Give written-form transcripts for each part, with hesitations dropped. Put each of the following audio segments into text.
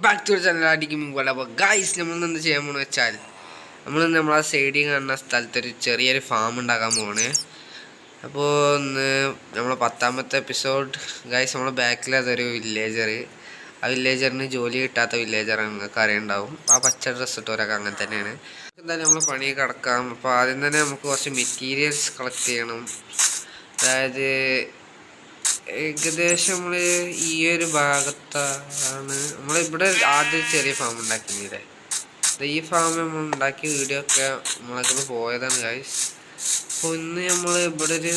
Back to channel അടിക്കും പോലെ. അപ്പോൾ ഗൈസ് നമ്മളെന്ത് ചെയ്യാൻ പോകണമെന്ന് വെച്ചാൽ നമ്മളെ സൈഡിൽ കാണുന്ന സ്ഥലത്തൊരു ചെറിയൊരു ഫാം ഉണ്ടാക്കാൻ പോവാണ്. അപ്പോൾ ഒന്ന് നമ്മളെ 10ാമത്തെ എപ്പിസോഡ് ഗൈസ് നമ്മളെ ബാക്കിൽ അതൊരു വില്ലേജർ. ആ വില്ലേജറിന് ജോലി കിട്ടാത്ത വില്ലേജറാണ്, നിങ്ങൾക്ക് അറിയുണ്ടാവും. ആ പച്ച ഡ്രസ്സ് ഇട്ടവരൊക്കെ അങ്ങനെ തന്നെയാണ്. എന്തായാലും നമ്മൾ പണി കിടക്കാം. അപ്പോൾ ആദ്യം തന്നെ നമുക്ക് കുറച്ച് മെറ്റീരിയൽസ് കളക്ട് ചെയ്യണം. അതായത് ഏകദേശം നമ്മൾ ഈ ഒരു ഭാഗത്താണ് നമ്മളിവിടെ ആദ്യം ചെറിയ ഫാം ഉണ്ടാക്കിയിരുന്നില്ലേ. ഈ ഫാം നമ്മൾ ഉണ്ടാക്കിയ വീഡിയോ ഒക്കെ നമ്മളൊക്കെ പോയതാണ് ഗൈസ്. അപ്പോൾ ഇന്ന് നമ്മൾ ഇവിടെ ഒരു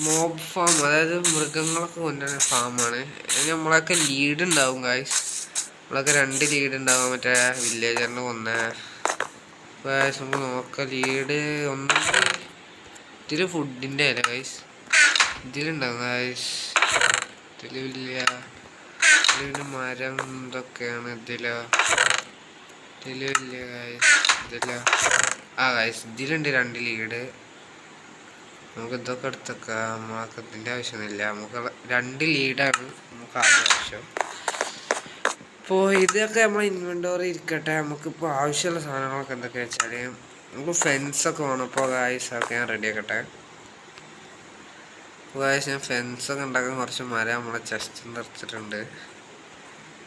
മോബ് ഫാം, അതായത് മൃഗങ്ങളൊക്കെ കൊണ്ടുവരുന്ന ഫാമാണ്. നമ്മളൊക്കെ ലീഡ് ഉണ്ടാവും ഗൈസ്. നമ്മളൊക്കെ 2 ലീഡ് ഉണ്ടാവും. മറ്റേ വില്ലേജറിന് കൊന്ന ഗൈസ് നമുക്ക് നോക്കാം. ലീഡ് ഒന്ന് ഇതിൽ ഫുഡിൻ്റെ അല്ല ഗൈസ്, ഇതിലുണ്ടാവും ഗൈസ്. ഇതിലില്ല, ഇതിന് മരം ഇതൊക്കെയാണ്. ഇതിലില്ല ഗൈസ്, ഇതില്ല. ആ ഗൈസ് ഇതിലുണ്ട് 2 ലീഡ്. നമുക്ക് ഇതൊക്കെ എടുത്തേക്കാം. നമ്മൾക്ക് ഇതിൻ്റെ ആവശ്യമൊന്നുമില്ല. നമുക്ക് 2 ലീഡാണ് നമുക്ക് ആദ്യം ആവശ്യം. അപ്പോൾ ഇതൊക്കെ നമ്മൾ ഇൻവെൻ്ററി ഇരിക്കട്ടെ. നമുക്കിപ്പോൾ ആവശ്യമുള്ള സാധനങ്ങളൊക്കെ എന്തൊക്കെയാ വെച്ചാൽ നമുക്ക് ഫെൻസൊക്കെ വേണം. അപ്പോൾ ഗൈസ് ഒക്കെ ഞാൻ റെഡി ആക്കട്ടെ. ഗൈസ് ഞാൻ ഫെൻസൊക്കെ ഉണ്ടാക്കാൻ കുറച്ച് മരം നമ്മളെ ചെസ്റ്റ് നിറച്ചിട്ടുണ്ട്.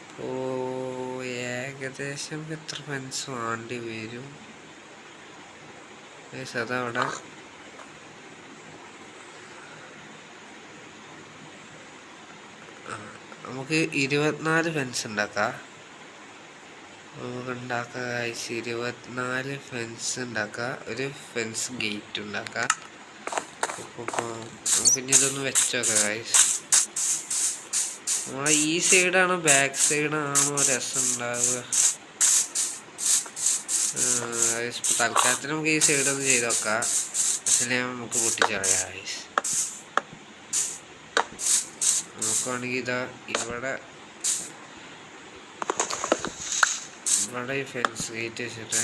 അപ്പോൾ ഏകദേശം എത്ര ഫെൻസ് വേണ്ടി വരും ഗൈസ്? അതവിടെ നമുക്ക് 24 ഫെൻസ് ഉണ്ടാക്കാം. നമുക്ക് ഉണ്ടാക്കാം ഗൈസ്, 24 ഫെൻസ് ഉണ്ടാക്കാം. ഒരു ഫെൻസ് ഗേറ്റ് ഉണ്ടാക്കാം. നമുക്ക് ഇനി ഇതൊന്ന് വെച്ചോക്കാം ഗൈസ്. നമ്മളെ ഈ സൈഡാണോ ബാക്ക് സൈഡാണോ രസം ഉണ്ടാവുക? തൽക്കാലത്തിന് നമുക്ക് ഈ സൈഡൊന്ന് ചെയ്ത് നോക്കാം. പക്ഷേ നമുക്ക് പൊട്ടിച്ചറിയാം ഗൈസ്. നോക്കുവാണെങ്കിൽ ഇതാ ഇവിടെ ഈ ഫെൻസ് ഗേറ്റ് വെച്ചിട്ട്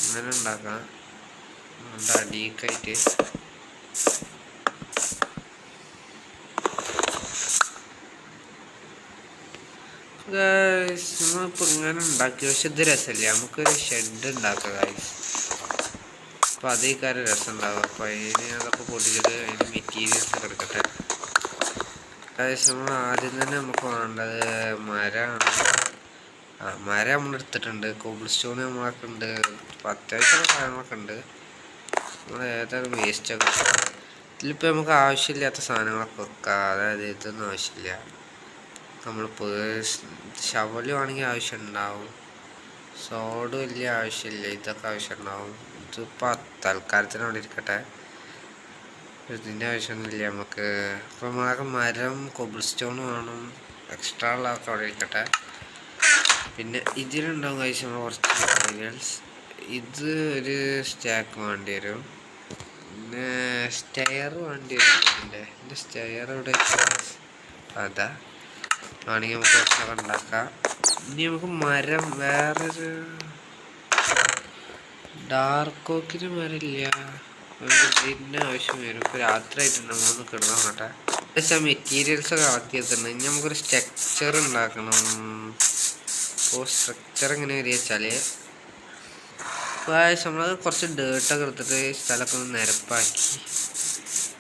അങ്ങനെ ഉണ്ടാക്കാം. അടിയിക്കായിട്ട് നമ്മളിപ്പോൾ ഇങ്ങനെ ഉണ്ടാക്കി. പക്ഷെ ഇത് രസമില്ല. നമുക്കൊരു ഷെഡ് ഉണ്ടാക്കാം ഗൈസ്. അപ്പോൾ അതേ കാര്യം രസം ഉണ്ടാകും. അപ്പോൾ അതിന് അതൊക്കെ പൊട്ടിച്ചിട്ട് അതിന് മെറ്റീരിയൽസ് ഒക്കെ എടുക്കട്ടെ ഗൈസ്. നമ്മൾ ആദ്യം തന്നെ നമുക്ക് വേണ്ടത് മരമാണ്. മരം നമ്മൾ എടുത്തിട്ടുണ്ട്. കോബിൾ സ്റ്റോൺ നമ്മളൊക്കെ ഉണ്ട്. അത്യാവശ്യമുള്ള സാധനങ്ങളൊക്കെ ഉണ്ട്. നമ്മൾ ഏതായാലും വേസ്റ്റൊക്കെ ഇതിലിപ്പോൾ നമുക്ക് ആവശ്യമില്ലാത്ത സാധനങ്ങളൊക്കെ വെക്കാം. അതായത് ഇതൊന്നും ആവശ്യമില്ല. നമ്മളിപ്പോൾ ശവലും ആണെങ്കിൽ ആവശ്യം ഉണ്ടാവും. സോഡ് വലിയ ആവശ്യമില്ല. ഇതൊക്കെ ആവശ്യം ഉണ്ടാവും. ഇതിപ്പോൾ തൽക്കാലത്തിന് അവിടെ ഇരിക്കട്ടെ. ഇതിൻ്റെ ആവശ്യമൊന്നുമില്ല നമുക്ക്. ഇപ്പോൾ നമ്മളൊക്കെ മരം കോബിൾ സ്റ്റോൺ വേണം. എക്സ്ട്രാ ഉള്ളതൊക്കെ അവിടെ ഇരിക്കട്ടെ. പിന്നെ ഇതിലുണ്ടാവും കഴിച്ച് നമ്മൾ കുറച്ച് മെറ്റീരിയൽസ്. ഇത് ഒരു സ്റ്റാക്ക് വേണ്ടി വരും. പിന്നെ സ്റ്റെയർ വേണ്ടി വരും. ഇതിൻ്റെ സ്റ്റെയർ ഇവിടെ അതാ ആണെങ്കിൽ നമുക്ക് കുറച്ചൊക്കെ ഉണ്ടാക്കാം. ഇനി നമുക്ക് മരം വേറൊരു ഡാർക്ക് ഓക്കിന് മരമില്ല. ഇതിൻ്റെ ആവശ്യം വരും. ഇപ്പോൾ രാത്രി ആയിട്ടുണ്ട്. നമ്മളൊന്ന് കിടന്നു നോക്കട്ടെ. പക്ഷേ മെറ്റീരിയൽസ് കളക്ട് ചെയ്തിട്ടുണ്ട്. ഇനി നമുക്കൊരു സ്ട്രക്ചർ ഉണ്ടാക്കണം. അപ്പോൾ സ്ട്രക്ചർ എങ്ങനെ വരിക വെച്ചാൽ നമ്മൾ കുറച്ച് ഡേർട്ടൊക്കെ എടുത്തിട്ട് സ്ഥലമൊക്കെ ഒന്ന് നിരപ്പാക്കി.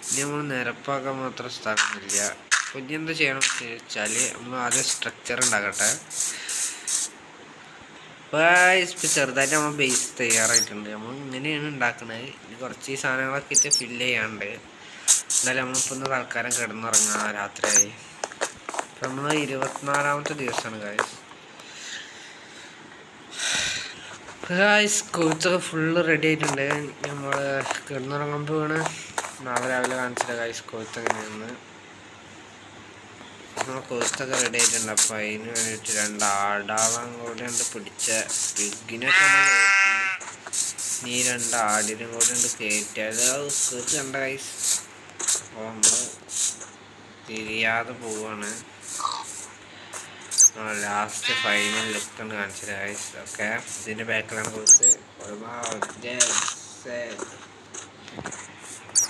ഇനി നമ്മൾ നിരപ്പാക്കാൻ മാത്രം സ്ഥലമൊന്നുമില്ല. അപ്പോൾ ഇനി എന്താ ചെയ്യണം വെച്ചാൽ നമ്മൾ ആദ്യം സ്ട്രക്ചർ ഉണ്ടാക്കട്ടെ. ഇപ്പോൾ ചെറുതായിട്ട് നമ്മൾ ബേസ് തയ്യാറായിട്ടുണ്ട്. നമ്മൾ ഇങ്ങനെയാണ് ഉണ്ടാക്കുന്നത്. ഇനി കുറച്ച് ഈ സാധനങ്ങളൊക്കെ ഇട്ട് ഫില്ല് ചെയ്യാണ്ട്. എന്തായാലും നമ്മളിപ്പോൾ ഒന്ന് തൽക്കാലം കിടന്നുറങ്ങാം. രാത്രിയായി. ഇപ്പം നമ്മൾ 24ാമത്തെ ദിവസമാണ് ഗായ്സ്. കോച്ചൊക്കെ ഫുള്ള് റെഡി ആയിട്ടുണ്ട്. നമ്മൾ കിടന്നുറങ്ങുമ്പോഴാണ് നാളെ രാവിലെ കാണിച്ചില്ല ഗായ്സ് കോച്ച് എങ്ങനെയാണെന്ന്. നമ്മൾ കോച്ചൊക്കെ റെഡി ആയിട്ടുണ്ട്. അപ്പോൾ അതിന് വേണ്ടിയിട്ട് 2 ആടാവാൻ കൂടെ ഉണ്ട് പിടിച്ച പിഗിനൊക്കെ നമ്മൾ കയറ്റി. ഈ 2 ആടിനും കൂടെ ഉണ്ട് കയറ്റിയത്. കോച്ച് കണ്ട ഗായ്സ്. അപ്പോൾ നമ്മൾ തിരിയാതെ പോവാണ്. ലാസ്റ്റ് ഫൈനൽ ലുക്ക് ആണ് കാണിച്ചത് ഗൈസ്. ഓക്കെ, ഇതിൻ്റെ ബാക്കിലാണ് കൊടുത്ത്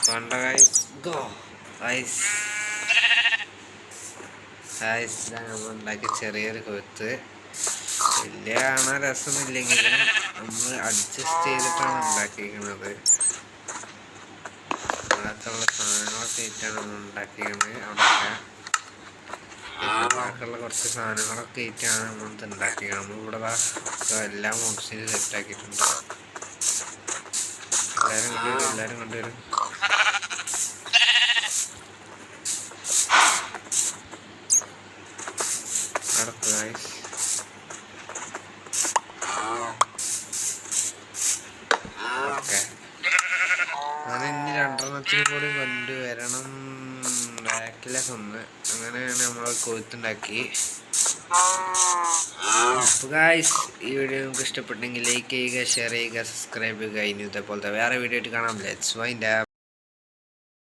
കണ്ട ഗൈസ്. Go guys. ഗായ്സ് നമ്മൾ ഉണ്ടാക്കിയ ചെറിയൊരു കൊഴുത്ത് വലിയ കാണാൻ രസമൊന്നുമില്ലെങ്കിലും നമ്മൾ അഡ്ജസ്റ്റ് ചെയ്തിട്ടാണ് ഉണ്ടാക്കിയിരിക്കുന്നത്. അതിനകത്തുള്ള സാധനങ്ങളൊക്കെ ആയിട്ടാണ് നമ്മൾ ഉണ്ടാക്കിയത്. അവിടെയൊക്കെ ബാക്കിയുള്ള കുറച്ച് സാധനങ്ങളൊക്കെ ആയിട്ടാണ് നമ്മൾ ഉണ്ടാക്കിയത്. നമ്മളിവിടെ എല്ലാ മോഡ്സിനും സെറ്റാക്കിയിട്ടുണ്ട്. എല്ലാവരും കൊണ്ടുവരും. നടക്കുക ഗൈസ്. ഓക്കെ, അങ്ങനെ ഇനി 2 കൂടി കൊണ്ടുവരണം. ബാക്കിലൊക്കെ ഒന്ന് അങ്ങനെയാണ് നമ്മൾ കൊഴുത്തുണ്ടാക്കി. അപ്പോൾ ഗൈസ്, ഈ വീഡിയോ നിങ്ങൾക്ക് ഇഷ്ടപ്പെട്ടെങ്കിൽ ലൈക്ക് ചെയ്യുക, ഷെയർ ചെയ്യുക, സബ്സ്ക്രൈബ് ചെയ്യുക. ഇനി ഇതേപോലത്തെ വേറെ വീഡിയോ ആയിട്ട് കാണാം. Let's wind up.